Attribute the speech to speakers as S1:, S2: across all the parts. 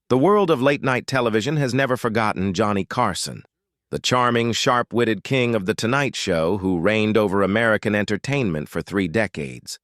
S1: The world of late-night television has never forgotten Johnny Carson, the charming, sharp-witted king of The Tonight Show who reigned over American entertainment for 3 decades.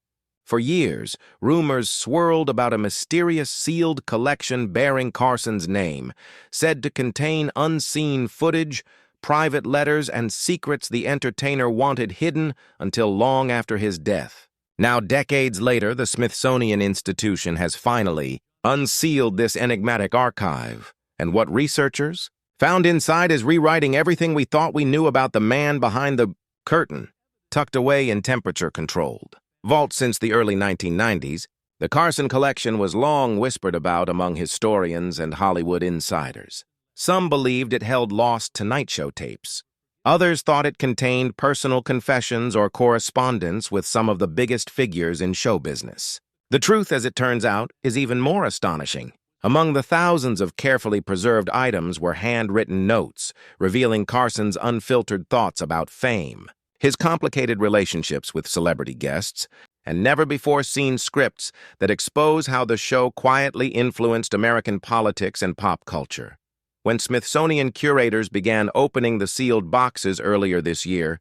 S1: For years, rumors swirled about a mysterious sealed collection bearing Carson's name, said to contain unseen footage, private letters, and secrets the entertainer wanted hidden until long after his death. Now, decades later, the Smithsonian Institution has finally unsealed this enigmatic archive, and what researchers found inside is rewriting everything we thought we knew about the man behind the curtain, tucked away in temperature-controlled vaults since the early 1990s. The Carson collection was long whispered about among historians and Hollywood insiders. Some believed it held lost Tonight Show tapes. Others thought it contained personal confessions or correspondence with some of the biggest figures in show business. The truth, as it turns out, is even more astonishing. Among the thousands of carefully preserved items were handwritten notes, revealing Carson's unfiltered thoughts about fame, his complicated relationships with celebrity guests, and never-before-seen scripts that expose how the show quietly influenced American politics and pop culture. When Smithsonian curators began opening the sealed boxes earlier this year,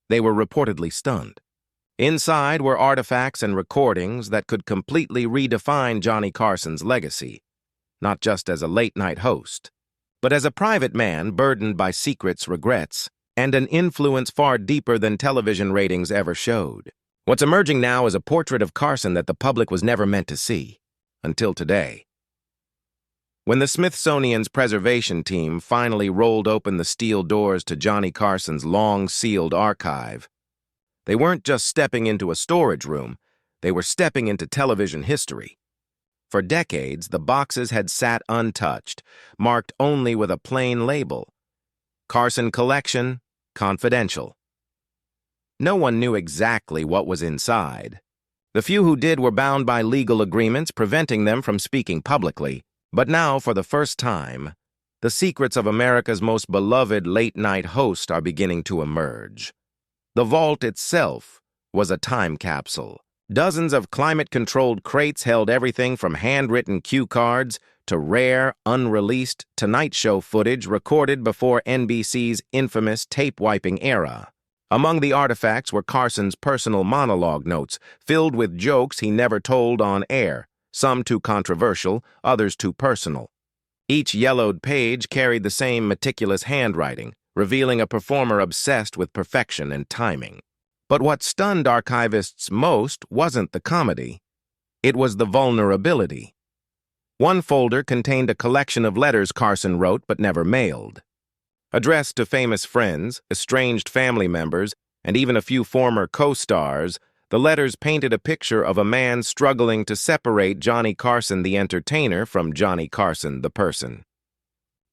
S1: they were reportedly stunned. Inside were artifacts and recordings that could completely redefine Johnny Carson's legacy, not just as a late-night host, but as a private man burdened by secrets, regrets, and an influence far deeper than television ratings ever showed. What's emerging now is a portrait of Carson that the public was never meant to see, until today. When the Smithsonian's preservation team finally rolled open the steel doors to Johnny Carson's long-sealed archive, they weren't just stepping into a storage room, they were stepping into television history. For decades, the boxes had sat untouched, marked only with a plain label: Carson Collection, Confidential. No one knew exactly what was inside. The few who did were bound by legal agreements preventing them from speaking publicly. But now, for the first time, the secrets of America's most beloved late-night host are beginning to emerge. The vault itself was a time capsule. Dozens of climate-controlled crates held everything from handwritten cue cards to rare, unreleased Tonight Show footage recorded before NBC's infamous tape-wiping era. Among the artifacts were Carson's personal monologue notes, filled with jokes he never told on air, some too controversial, others too personal. Each yellowed page carried the same meticulous handwriting, revealing a performer obsessed with perfection and timing. But what stunned archivists most wasn't the comedy. It was the vulnerability. One folder contained a collection of letters Carson wrote but never mailed. Addressed to famous friends, estranged family members, and even a few former co-stars, the letters painted a picture of a man struggling to separate Johnny Carson the entertainer from Johnny Carson the person.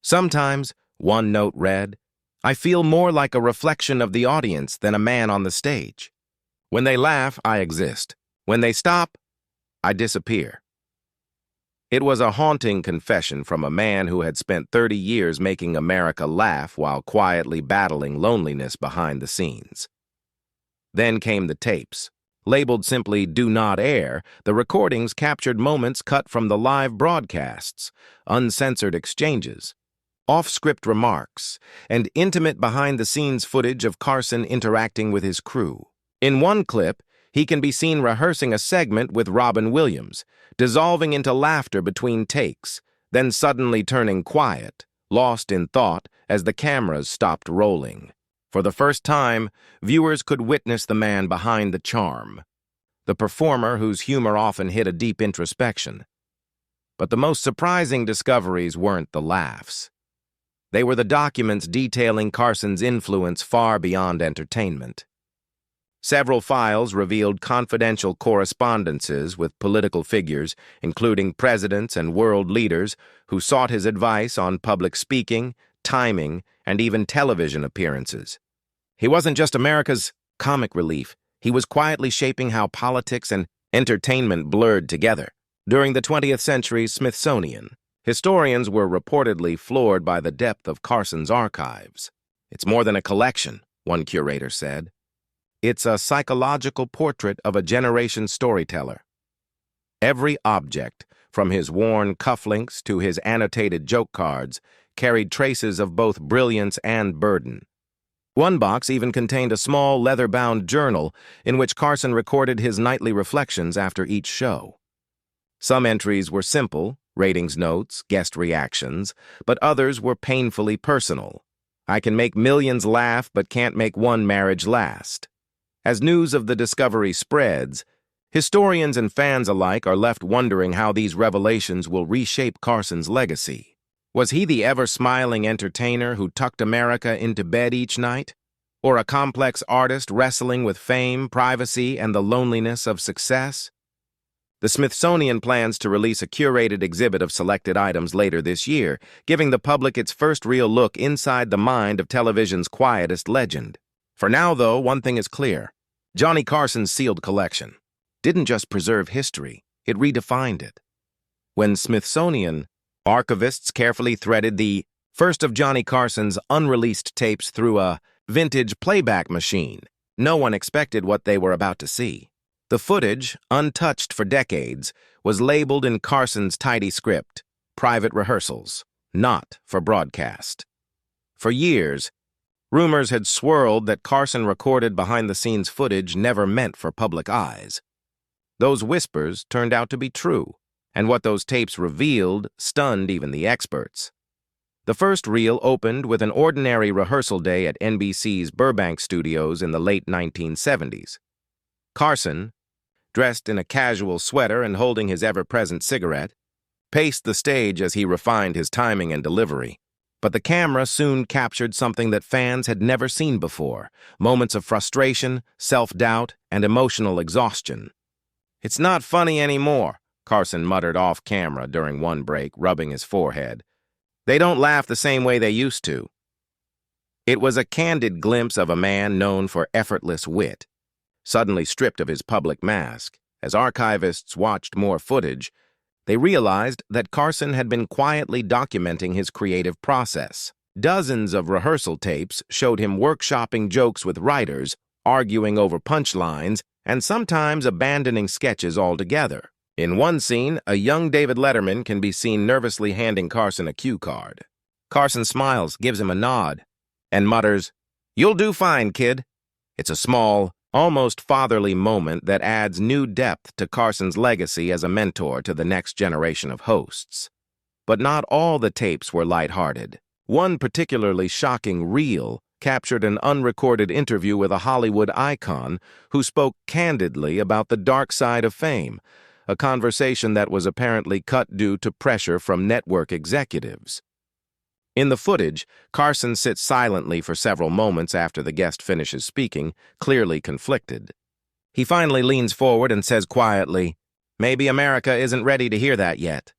S1: Sometimes, one note read, "I feel more like a reflection of the audience than a man on the stage. When they laugh, I exist. When they stop, I disappear." It was a haunting confession from a man who had spent 30 years making America laugh while quietly battling loneliness behind the scenes. Then came the tapes. Labeled simply "Do Not Air," the recordings captured moments cut from the live broadcasts, uncensored exchanges, off-script remarks, and intimate behind-the-scenes footage of Carson interacting with his crew. In one clip, he can be seen rehearsing a segment with Robin Williams, dissolving into laughter between takes, then suddenly turning quiet, lost in thought as the cameras stopped rolling. For the first time, viewers could witness the man behind the charm, the performer whose humor often hid a deep introspection. But the most surprising discoveries weren't the laughs. They were the documents detailing Carson's influence far beyond entertainment. Several files revealed confidential correspondences with political figures, including presidents and world leaders, who sought his advice on public speaking, timing, and even television appearances. He wasn't just America's comic relief. He was quietly shaping how politics and entertainment blurred together. During the 20th century's Smithsonian, historians were reportedly floored by the depth of Carson's archives. "It's more than a collection," one curator said. "It's a psychological portrait of a generation storyteller. Every object, from his worn cufflinks to his annotated joke cards, carried traces of both brilliance and burden. One box even contained a small leather-bound journal in which Carson recorded his nightly reflections after each show. Some entries were simple, ratings notes, guest reactions, but others were painfully personal. I can make millions laugh but can't make one marriage last. As news of the discovery spreads, historians and fans alike are left wondering how these revelations will reshape Carson's legacy. Was he the ever-smiling entertainer who tucked America into bed each night? Or a complex artist wrestling with fame, privacy, and the loneliness of success? The Smithsonian plans to release a curated exhibit of selected items later this year, giving the public its first real look inside the mind of television's quietest legend. For now, though, one thing is clear. Johnny Carson's sealed collection didn't just preserve history, it redefined it. When Smithsonian archivists carefully threaded the first of Johnny Carson's unreleased tapes through a vintage playback machine, no one expected what they were about to see. The footage, untouched for decades, was labeled in Carson's tidy script, private rehearsals, not for broadcast. For years, rumors had swirled that Carson recorded behind-the-scenes footage never meant for public eyes. Those whispers turned out to be true, and what those tapes revealed stunned even the experts. The first reel opened with an ordinary rehearsal day at NBC's Burbank studios in the late 1970s. Carson, dressed in a casual sweater and holding his ever-present cigarette, paced the stage as he refined his timing and delivery. But the camera soon captured something that fans had never seen before, moments of frustration, self-doubt, and emotional exhaustion. "It's not funny anymore," Carson muttered off-camera during one break, rubbing his forehead. "They don't laugh the same way they used to." It was a candid glimpse of a man known for effortless wit, suddenly stripped of his public mask. As archivists watched more footage, they realized that Carson had been quietly documenting his creative process. Dozens of rehearsal tapes showed him workshopping jokes with writers, arguing over punchlines, and sometimes abandoning sketches altogether. In one scene, a young David Letterman can be seen nervously handing Carson a cue card. Carson smiles, gives him a nod, and mutters, "You'll do fine, kid." It's a small, almost fatherly moment that adds new depth to Carson's legacy as a mentor to the next generation of hosts. But not all the tapes were lighthearted. One particularly shocking reel captured an unrecorded interview with a Hollywood icon who spoke candidly about the dark side of fame, a conversation that was apparently cut due to pressure from network executives. In the footage, Carson sits silently for several moments after the guest finishes speaking, clearly conflicted. He finally leans forward and says quietly, "Maybe America isn't ready to hear that yet."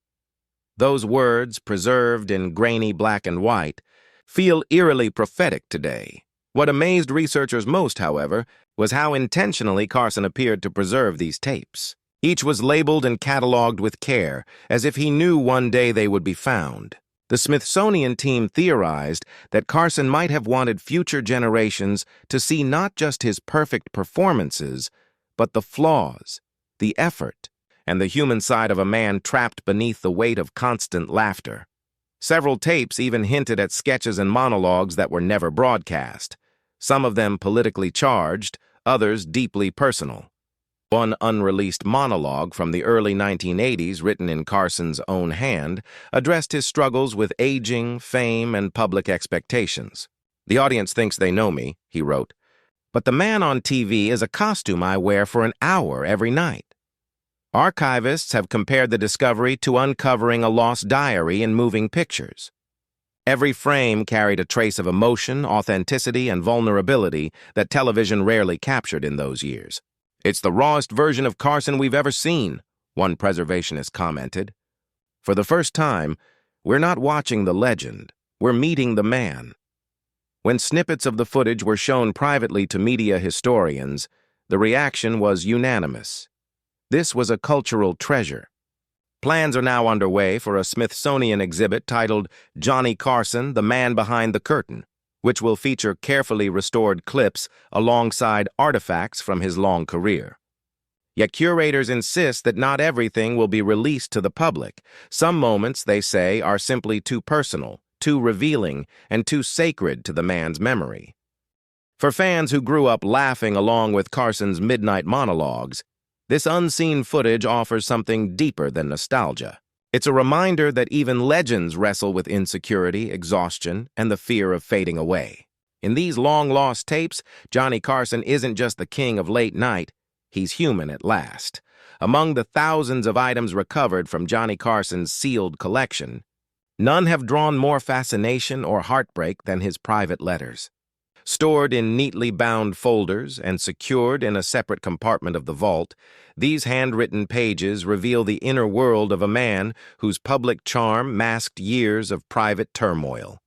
S1: Those words, preserved in grainy black and white, feel eerily prophetic today. What amazed researchers most, however, was how intentionally Carson appeared to preserve these tapes. Each was labeled and cataloged with care, as if he knew one day they would be found. The Smithsonian team theorized that Carson might have wanted future generations to see not just his perfect performances, but the flaws, the effort, and the human side of a man trapped beneath the weight of constant laughter. Several tapes even hinted at sketches and monologues that were never broadcast, some of them politically charged, others deeply personal. One unreleased monologue from the early 1980s, written in Carson's own hand, addressed his struggles with aging, fame, and public expectations. "The audience thinks they know me," he wrote, "but the man on TV is a costume I wear for an hour every night." Archivists have compared the discovery to uncovering a lost diary in moving pictures. Every frame carried a trace of emotion, authenticity, and vulnerability that television rarely captured in those years. "It's the rawest version of Carson we've ever seen," one preservationist commented. For the first time, we're not watching the legend, we're meeting the man. When snippets of the footage were shown privately to media historians, the reaction was unanimous. This was a cultural treasure. Plans are now underway for a Smithsonian exhibit titled "Johnny Carson, the Man Behind the Curtain," which will feature carefully restored clips alongside artifacts from his long career. Yet curators insist that not everything will be released to the public. Some moments, they say, are simply too personal, too revealing, and too sacred to the man's memory. For fans who grew up laughing along with Carson's midnight monologues, this unseen footage offers something deeper than nostalgia. It's a reminder that even legends wrestle with insecurity, exhaustion, and the fear of fading away. In these long-lost tapes, Johnny Carson isn't just the king of late night, he's human at last. Among the thousands of items recovered from Johnny Carson's sealed collection, none have drawn more fascination or heartbreak than his private letters. Stored in neatly bound folders and secured in a separate compartment of the vault, these handwritten pages reveal the inner world of a man whose public charm masked years of private turmoil.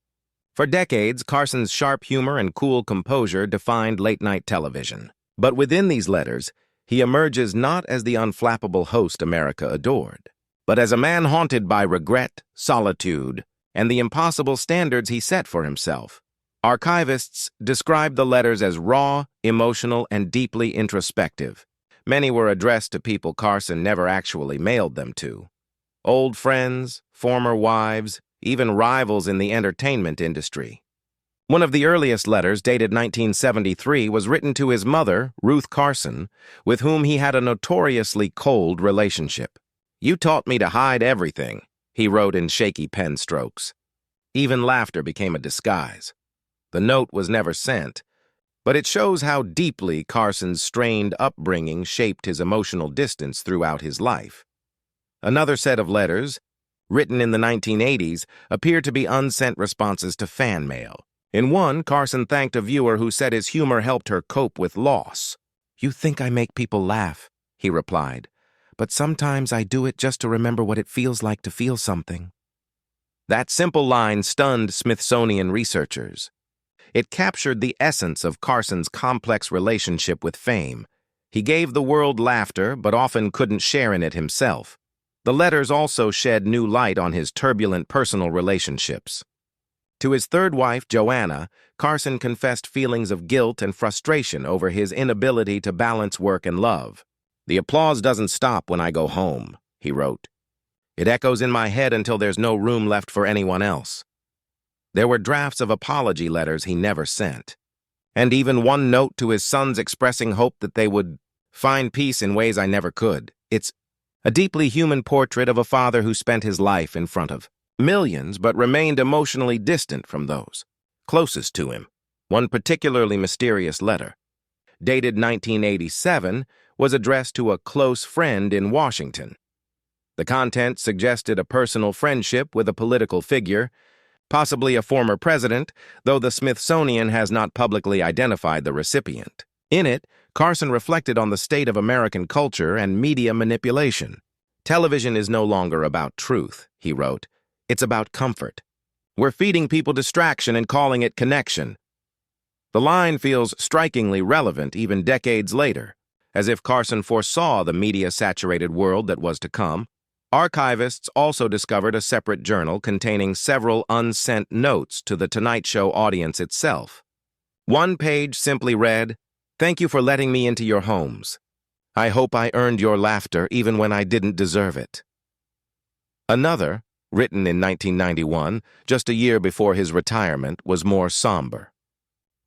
S1: For decades, Carson's sharp humor and cool composure defined late-night television. But within these letters, he emerges not as the unflappable host America adored, but as a man haunted by regret, solitude, and the impossible standards he set for himself. Archivists describe the letters as raw, emotional, and deeply introspective. Many were addressed to people Carson never actually mailed them to. Old friends, former wives, even rivals in the entertainment industry. One of the earliest letters, dated 1973, was written to his mother, Ruth Carson, with whom he had a notoriously cold relationship. "You taught me to hide everything," he wrote in shaky pen strokes. Even laughter became a disguise. The note was never sent, but it shows how deeply Carson's strained upbringing shaped his emotional distance throughout his life. Another set of letters, written in the 1980s, appear to be unsent responses to fan mail. In one, Carson thanked a viewer who said his humor helped her cope with loss. "You think I make people laugh," he replied, "but sometimes I do it just to remember what it feels like to feel something." That simple line stunned Smithsonian researchers. It captured the essence of Carson's complex relationship with fame. He gave the world laughter, but often couldn't share in it himself. The letters also shed new light on his turbulent personal relationships. To his third wife, Joanna, Carson confessed feelings of guilt and frustration over his inability to balance work and love. "The applause doesn't stop when I go home," he wrote. "It echoes in my head until there's no room left for anyone else." There were drafts of apology letters he never sent, and even one note to his sons expressing hope that they would find peace in ways I never could. It's a deeply human portrait of a father who spent his life in front of millions but remained emotionally distant from those closest to him. One particularly mysterious letter, dated 1987, was addressed to a close friend in Washington. The content suggested a personal friendship with a political figure, possibly a former president, though the Smithsonian has not publicly identified the recipient. In it, Carson reflected on the state of American culture and media manipulation. "Television is no longer about truth," he wrote. "It's about comfort. We're feeding people distraction and calling it connection." The line feels strikingly relevant even decades later, as if Carson foresaw the media-saturated world that was to come. Archivists also discovered a separate journal containing several unsent notes to the Tonight Show audience itself. One page simply read, "Thank you for letting me into your homes. I hope I earned your laughter even when I didn't deserve it." Another, written in 1991, just a year before his retirement, was more somber.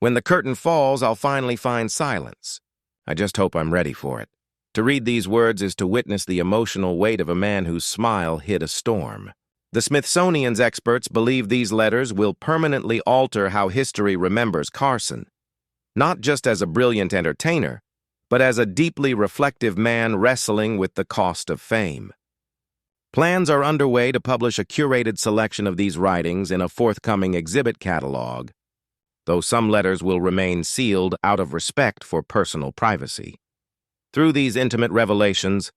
S1: "When the curtain falls, I'll finally find silence. I just hope I'm ready for it." To read these words is to witness the emotional weight of a man whose smile hid a storm. The Smithsonian's experts believe these letters will permanently alter how history remembers Carson, not just as a brilliant entertainer, but as a deeply reflective man wrestling with the cost of fame. Plans are underway to publish a curated selection of these writings in a forthcoming exhibit catalog, though some letters will remain sealed out of respect for personal privacy. Through these intimate revelations,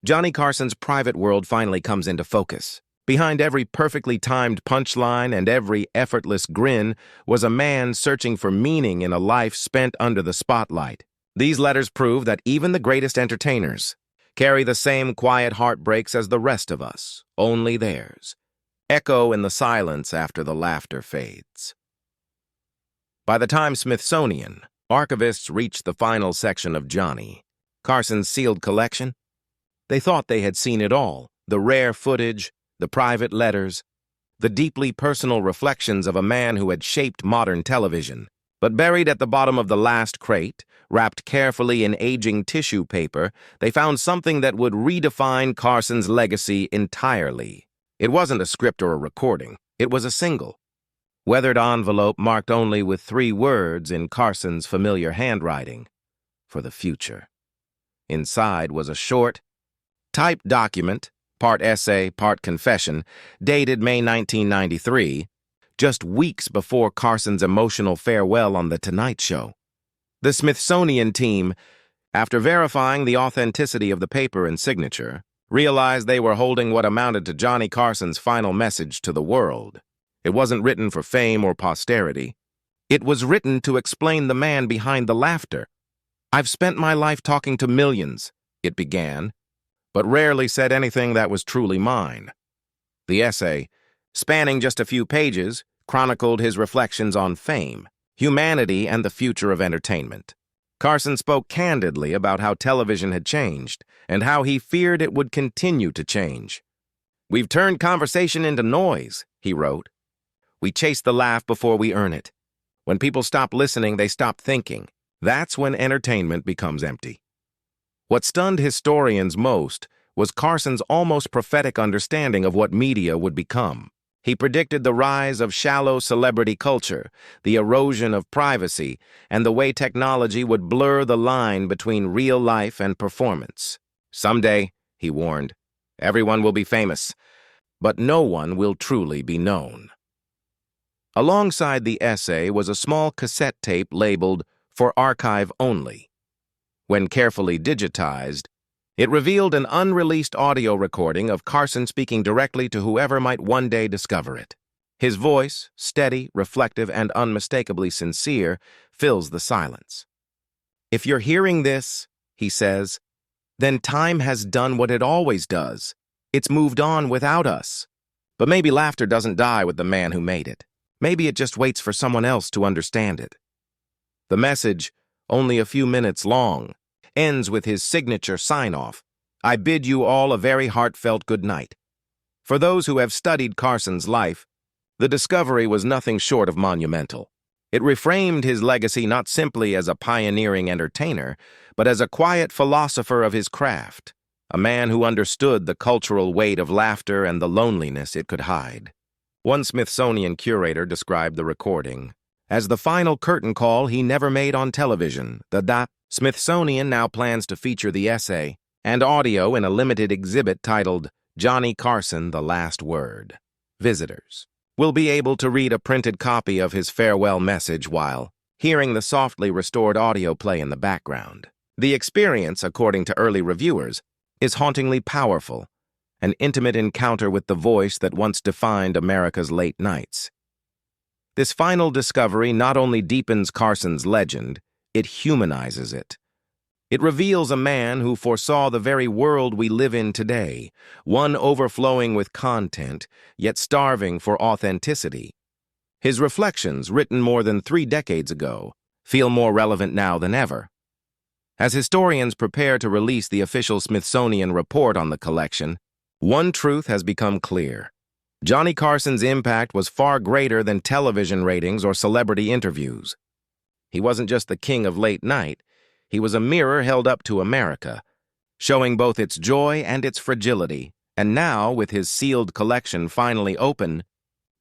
S1: Johnny Carson's private world finally comes into focus. Behind every perfectly timed punchline and every effortless grin was a man searching for meaning in a life spent under the spotlight. These letters prove that even the greatest entertainers carry the same quiet heartbreaks as the rest of us, only theirs echo in the silence after the laughter fades. By the time Smithsonian archivists reached the final section of Johnny, Carson's sealed collection? They thought they had seen it all, the rare footage, the private letters, the deeply personal reflections of a man who had shaped modern television. But buried at the bottom of the last crate, wrapped carefully in aging tissue paper, they found something that would redefine Carson's legacy entirely. It wasn't a script or a recording. It was a single, weathered envelope marked only with 3 words in Carson's familiar handwriting: for the future. Inside was a short, typed document, part essay, part confession, dated May 1993, just weeks before Carson's emotional farewell on The Tonight Show. The Smithsonian team, after verifying the authenticity of the paper and signature, realized they were holding what amounted to Johnny Carson's final message to the world. It wasn't written for fame or posterity. It was written to explain the man behind the laughter. "I've spent my life talking to millions," it began, but rarely said anything that was truly mine. The essay, spanning just a few pages, chronicled his reflections on fame, humanity, and the future of entertainment. Carson spoke candidly about how television had changed and how he feared it would continue to change. "We've turned conversation into noise," he wrote. "We chase the laugh before we earn it. When people stop listening, they stop thinking. That's when entertainment becomes empty." What stunned historians most was Carson's almost prophetic understanding of what media would become. He predicted the rise of shallow celebrity culture, the erosion of privacy, and the way technology would blur the line between real life and performance. "Someday," he warned, "everyone will be famous, but no one will truly be known." Alongside the essay was a small cassette tape labeled "For Archive Only." When carefully digitized, it revealed an unreleased audio recording of Carson speaking directly to whoever might one day discover it. His voice, steady, reflective, and unmistakably sincere, fills the silence. "If you're hearing this," he says, "then time has done what it always does. It's moved on without us. But maybe laughter doesn't die with the man who made it. Maybe it just waits for someone else to understand it." The message, only a few minutes long, ends with his signature sign-off: "I bid you all a very heartfelt good night." For those who have studied Carson's life, the discovery was nothing short of monumental. It reframed his legacy not simply as a pioneering entertainer, but as a quiet philosopher of his craft, a man who understood the cultural weight of laughter and the loneliness it could hide. One Smithsonian curator described the recording as the final curtain call he never made on television. The Smithsonian now plans to feature the essay and audio in a limited exhibit titled "Johnny Carson, The Last Word." Visitors will be able to read a printed copy of his farewell message while hearing the softly restored audio play in the background. The experience, according to early reviewers, is hauntingly powerful, an intimate encounter with the voice that once defined America's late nights. This final discovery not only deepens Carson's legend, it humanizes it. It reveals a man who foresaw the very world we live in today, one overflowing with content, yet starving for authenticity. His reflections, written more than 3 decades ago, feel more relevant now than ever. As historians prepare to release the official Smithsonian report on the collection, one truth has become clear. Johnny Carson's impact was far greater than television ratings or celebrity interviews. He wasn't just the king of late night, he was a mirror held up to America, showing both its joy and its fragility. And now, with his sealed collection finally open,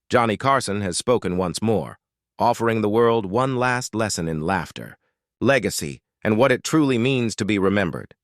S1: Johnny Carson has spoken once more, offering the world one last lesson in laughter, legacy, and what it truly means to be remembered.